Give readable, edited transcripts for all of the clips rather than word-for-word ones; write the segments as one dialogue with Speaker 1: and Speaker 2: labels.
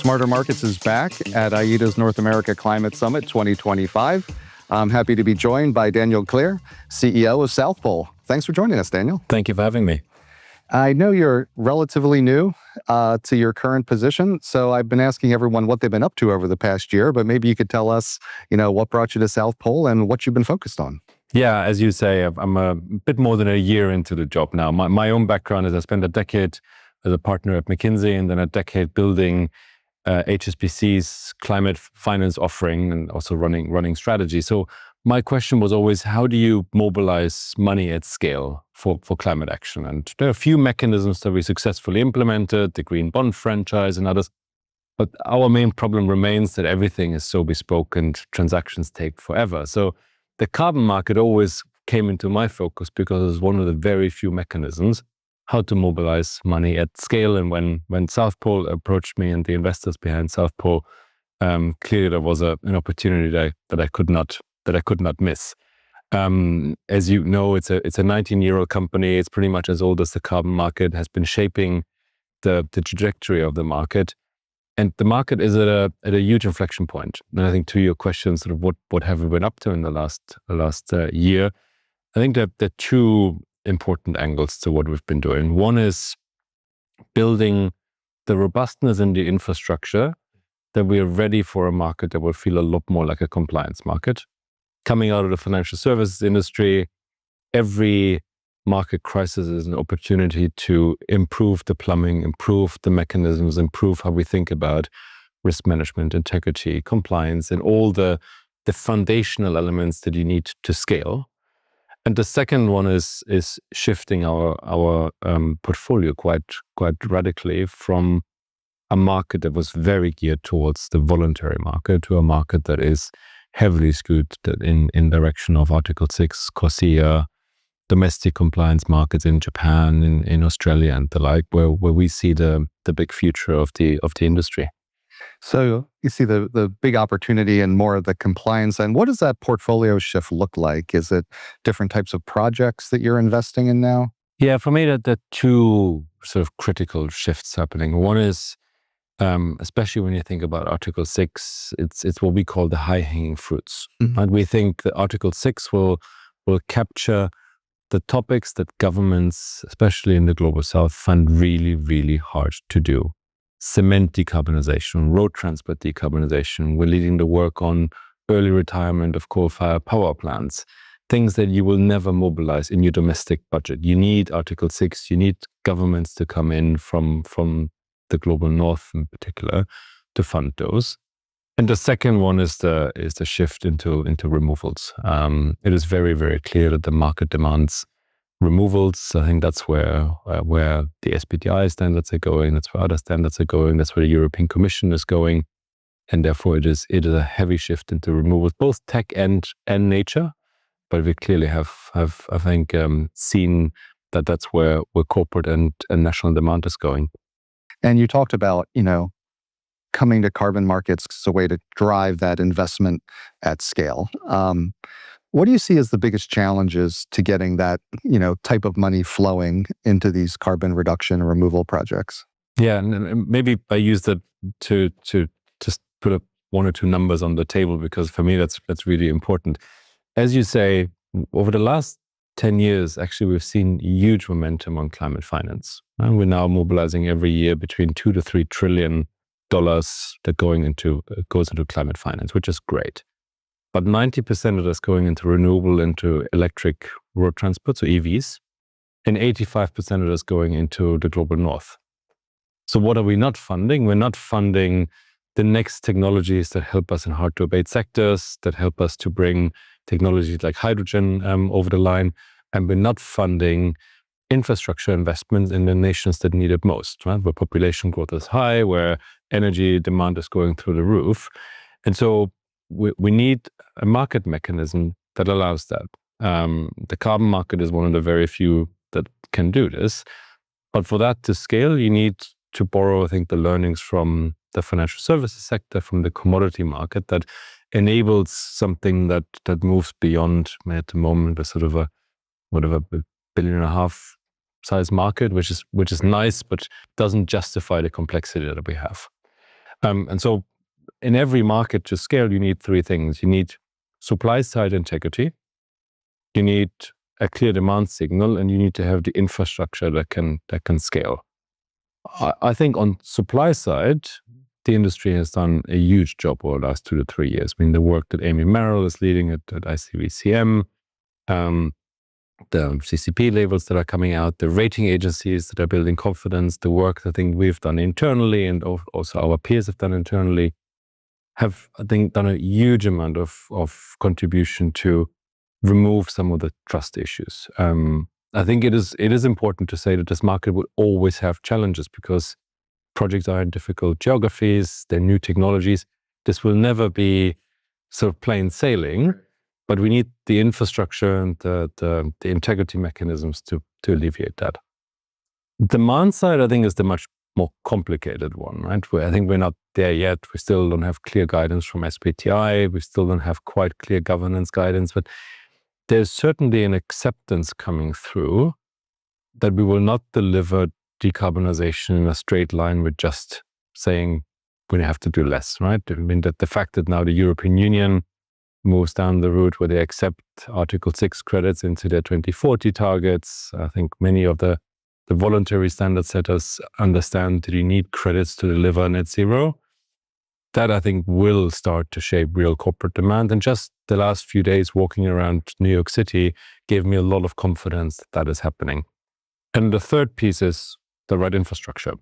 Speaker 1: Smarter Markets is back at IETA's North America Climate Summit 2025. I'm happy to be joined by Daniel Klier, CEO of South Pole. Thanks for joining us, Daniel.
Speaker 2: Thank you for having me.
Speaker 1: I know you're relatively new to your current position, so I've been asking everyone what they've been up to over the past year, but maybe you could tell us, what brought you to South Pole and what you've been focused on.
Speaker 2: Yeah, as you say, I'm a bit more than a year into the job now. My own background is I spent a decade as a partner at McKinsey and then a decade building HSBC's climate finance offering and also running strategy. So my question was always, how do you mobilize money at scale for climate action? And there are a few mechanisms that we successfully implemented, the green bond franchise and others. But our main problem remains that everything is so bespoke and transactions take forever. So the carbon market always came into my focus because it was one of the very few mechanisms how to mobilize money at scale. And when South Pole approached me and the investors behind South Pole, clearly there was an opportunity that I could not miss. As you know, it's a 19-year-old company. It's pretty much as old as the carbon market, has been shaping the trajectory of the market. And the market is at a huge inflection point. And I think to your question, sort of what have we been up to in the last year? I think that there are two important angles to what we've been doing. One is building the robustness in the infrastructure that we are ready for a market that will feel a lot more like a compliance market. Coming out of the financial services industry, every market crisis is an opportunity to improve the plumbing, improve the mechanisms, improve how we think about risk management, integrity, compliance, and all the foundational elements that you need to scale. And the second one is shifting our portfolio quite radically from a market that was very geared towards the voluntary market to a market that is heavily skewed in direction of Article 6, CORSIA, domestic compliance markets in Japan, in Australia and the like, where we see the big future of the industry.
Speaker 1: So you see the big opportunity and more of the compliance. And what does that portfolio shift look like? Is it different types of projects that you're investing in now?
Speaker 2: Yeah, for me, there are two sort of critical shifts happening. One is, especially when you think about Article 6, it's what we call the high-hanging fruits. Mm-hmm. And we think that Article 6 will capture the topics that governments, especially in the Global South, find really, really hard to do. Cement decarbonization, road transport decarbonization. We're leading the work on early retirement of coal-fired power plants, things that you will never mobilize in your domestic budget. You need Article 6, you need governments to come in from the Global North in particular to fund those. And the second one is the shift into removals. It is very, very clear that the market demands removals. I think that's where the SBTi standards are going. That's where other standards are going. That's where the European Commission is going, and therefore it is a heavy shift into removals, both tech and nature. But we clearly have I think seen that that's where corporate and national demand is going.
Speaker 1: And you talked about coming to carbon markets as a way to drive that investment at scale. What do you see as the biggest challenges to getting that, type of money flowing into these carbon reduction and removal projects?
Speaker 2: Yeah, and maybe I use that to just put up one or two numbers on the table, because for me that's really important. As you say, over the last 10 years, actually, we've seen huge momentum on climate finance. And we're now mobilizing every year between $2 to $3 trillion that goes into climate finance, which is great. But 90% of that's going into renewable, into electric road transport, so EVs, and 85% of that's going into the Global North. So what are we not funding? We're not funding the next technologies that help us in hard-to-abate sectors, that help us to bring technologies like hydrogen over the line, and we're not funding infrastructure investments in the nations that need it most, right? Where population growth is high, where energy demand is going through the roof. And so we need a market mechanism that allows that. The carbon market is one of the very few that can do this. But for that to scale, you need to borrow, I think, the learnings from the financial services sector, from the commodity market, that enables something that moves beyond, at the moment, a sort of a $1.5 billion size market, which is nice, but doesn't justify the complexity that we have. And so in every market to scale, you need three things. You need supply side integrity, you need a clear demand signal, and you need to have the infrastructure that can scale. I think on supply side, the industry has done a huge job over the last 2 to 3 years. I mean, the work that Amy Merrill is leading at ICVCM, the CCP labels that are coming out, the rating agencies that are building confidence, the work that I think we've done internally and also our peers have done internally, have, I think, done a huge amount of contribution to remove some of the trust issues. I think it is important to say that this market will always have challenges because projects are in difficult geographies, they're new technologies. This will never be sort of plain sailing, but we need the infrastructure and the integrity mechanisms to alleviate that. Demand side, I think, is the much more complicated one, right? I think we're not there yet. We still don't have clear guidance from SBTi. We still don't have quite clear governance guidance, but there's certainly an acceptance coming through that we will not deliver decarbonization in a straight line with just saying we have to do less, right? I mean, that the fact that now the European Union moves down the route where they accept Article 6 credits into their 2040 targets. I think many of the voluntary standard setters understand that you need credits to deliver net zero. That, I think, will start to shape real corporate demand. And just the last few days walking around New York City gave me a lot of confidence that is happening. And the third piece is the right infrastructure.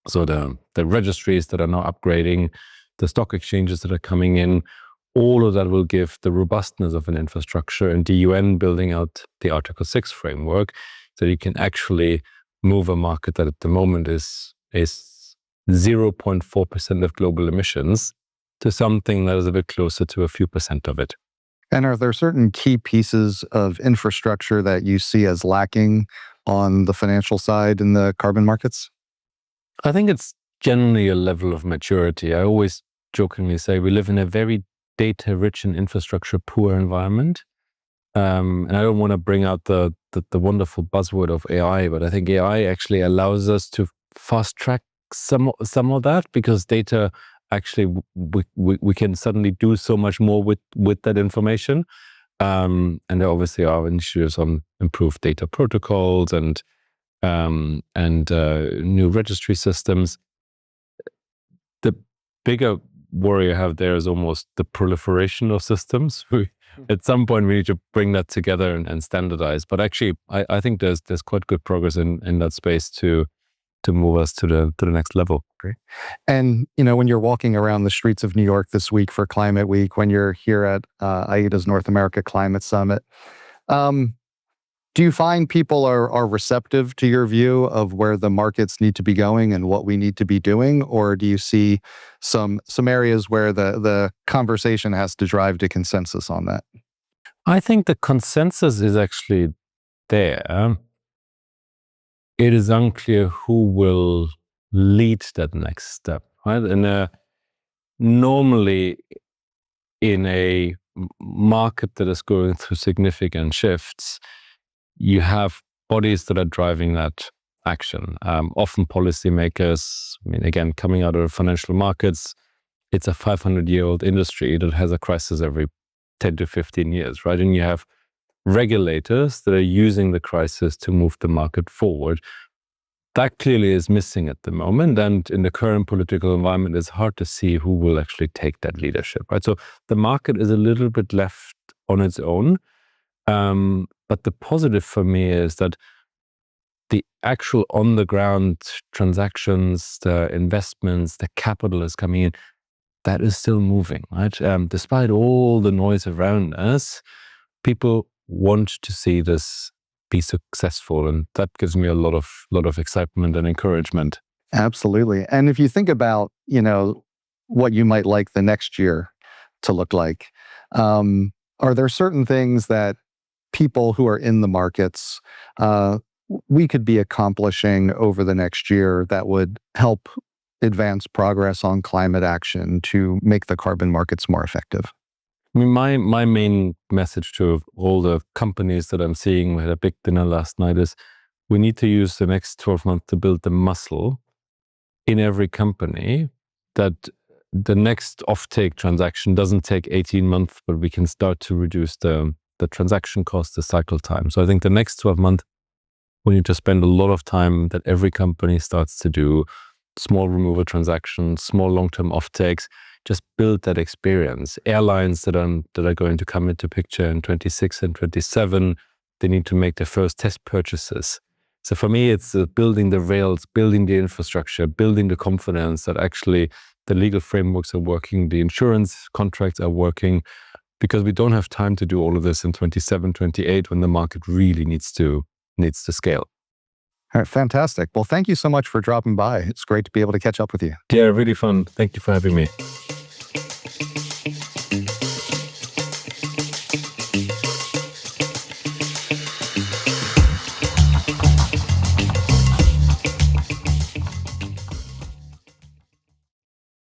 Speaker 2: So the registries that are now upgrading, the stock exchanges that are coming in, all of that will give the robustness of an infrastructure, and the UN building out the Article 6 framework so you can actually move a market that at the moment is 0.4% of global emissions to something that is a bit closer to a few percent of it.
Speaker 1: And are there certain key pieces of infrastructure that you see as lacking on the financial side in the carbon markets?
Speaker 2: I think it's generally a level of maturity. I always jokingly say we live in a very data-rich and infrastructure-poor environment. And I don't want to bring out the wonderful buzzword of AI, but I think AI actually allows us to fast-track some of that, because data actually we can suddenly do so much more with that information. And there obviously are initiatives on improved data protocols and new registry systems. The bigger worry I have there is almost the proliferation of systems. At some point we need to bring that together and standardize. But actually, I think there's quite good progress in that space to move us to the next level.
Speaker 1: Great. And when you're walking around the streets of New York this week for Climate Week, when you're here at IETA's North America Climate Summit, do you find people are receptive to your view of where the markets need to be going and what we need to be doing? Or do you see some areas where the conversation has to drive to consensus on that?
Speaker 2: I think the consensus is actually there. It is unclear who will lead that next step, right? And normally in a market that is going through significant shifts, you have bodies that are driving that action. Often policymakers, I mean, again, coming out of financial markets, it's a 500-year-old industry that has a crisis every 10 to 15 years, right? And you have regulators that are using the crisis to move the market forward. That clearly is missing at the moment. And in the current political environment, it's hard to see who will actually take that leadership, right? So the market is a little bit left on its own. But the positive for me is that the actual on-the-ground transactions, the investments, the capital is coming in, that is still moving, right? Despite all the noise around us, people want to see this be successful, and that gives me a lot of excitement and encouragement.
Speaker 1: Absolutely. And if you think about, what you might like the next year to look like, are there certain things that people who are in the markets we could be accomplishing over the next year that would help advance progress on climate action to make the carbon markets more effective?
Speaker 2: I mean, my main message to all the companies that I'm seeing, we had a big dinner last night, is we need to use the next 12 months to build the muscle in every company that the next offtake transaction doesn't take 18 months, but we can start to reduce the transaction cost, the cycle time. So I think the next 12 months, we need to spend a lot of time that every company starts to do small removal transactions, small long-term offtakes, just build that experience. Airlines that are going to come into picture in 26 and 27, they need to make their first test purchases. So for me, it's building the rails, building the infrastructure, building the confidence that actually the legal frameworks are working, the insurance contracts are working, because we don't have time to do all of this in 27, 28 when the market really needs to scale.
Speaker 1: All right, fantastic. Well, thank you so much for dropping by. It's great to be able to catch up with you.
Speaker 2: Yeah, really fun. Thank you for having me.